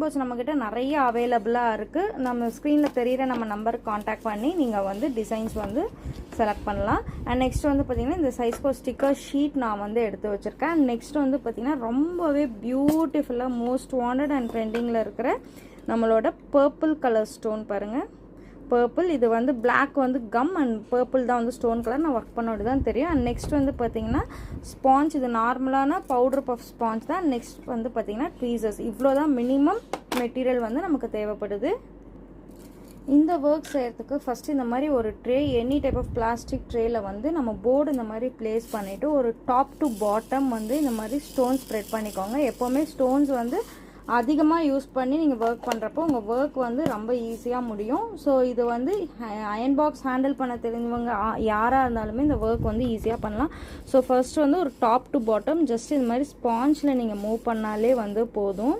Coach நம்மக்கிட்ட நிறைய அவைலபிளாக இருக்குது. நம்ம ஸ்க்ரீனில் தெரிகிற நம்ம நம்பருக்கு காண்டாக்ட் பண்ணி நீங்கள் வந்து டிசைன்ஸ் வந்து செலக்ட் பண்ணலாம். அண்ட் நெக்ஸ்ட் வந்து பார்த்திங்கன்னா இந்த சைஸ் கோச் ஸ்டிக்கர் ஷீட் நான் வந்து எடுத்து வச்சுருக்கேன். அண்ட் நெக்ஸ்ட் வந்து பார்த்திங்கன்னா ரொம்பவே பியூட்டிஃபுல்லாக மோஸ்ட் வாண்டட் அண்ட் ட்ரெண்டிங்கில் இருக்கிற நம்மளோட பர்பிள் கலர் ஸ்டோன் பாருங்கள். பர்பிள், இது வந்து பிளாக் வந்து கம் அண்ட் பர்பிள் தான் வந்து ஸ்டோன் கலர். நான் ஒர்க் பண்ணோடு தான் தெரியும். அண்ட் நெக்ஸ்ட் வந்து பார்த்திங்கன்னா ஸ்பாஞ்ச், இது நார்மலான பவுடர் பஃப் ஸ்பாஞ்ச் தான். நெக்ஸ்ட் வந்து பார்த்திங்கன்னா ட்வீசர்ஸ். இவ்வளோ தான் மினிமம் மெட்டீரியல் வந்து நமக்கு தேவைப்படுது. இந்த ஒர்க் செய்கிறதுக்கு ஃபஸ்ட்டு இந்த மாதிரி ஒரு tray, any type of plastic ட்ரேயில் வந்து நம்ம போர்டு இந்த மாதிரி ப்ளேஸ் பண்ணிவிட்டு ஒரு டாப் டு பாட்டம் வந்து இந்த மாதிரி ஸ்டோன் ஸ்ப்ரெட் பண்ணிக்கோங்க. எப்போவுமே ஸ்டோன்ஸ் வந்து அதிகமாக யூஸ் பண்ணி நீங்கள் ஒர்க் பண்ணுறப்போ உங்கள் ஒர்க் வந்து ரொம்ப ஈஸியாக முடியும். ஸோ இது வந்து அயன் பாக்ஸ் ஹேண்டில் பண்ண தெரிஞ்சவங்க யாராக இருந்தாலுமே இந்த ஒர்க் வந்து ஈஸியாக பண்ணலாம். ஸோ ஃபர்ஸ்ட் வந்து ஒரு டாப் டு பாட்டம் ஜஸ்ட் இது மாதிரி ஸ்பாஞ்சில் நீங்கள் மூவ் பண்ணாலே வந்து போதும்.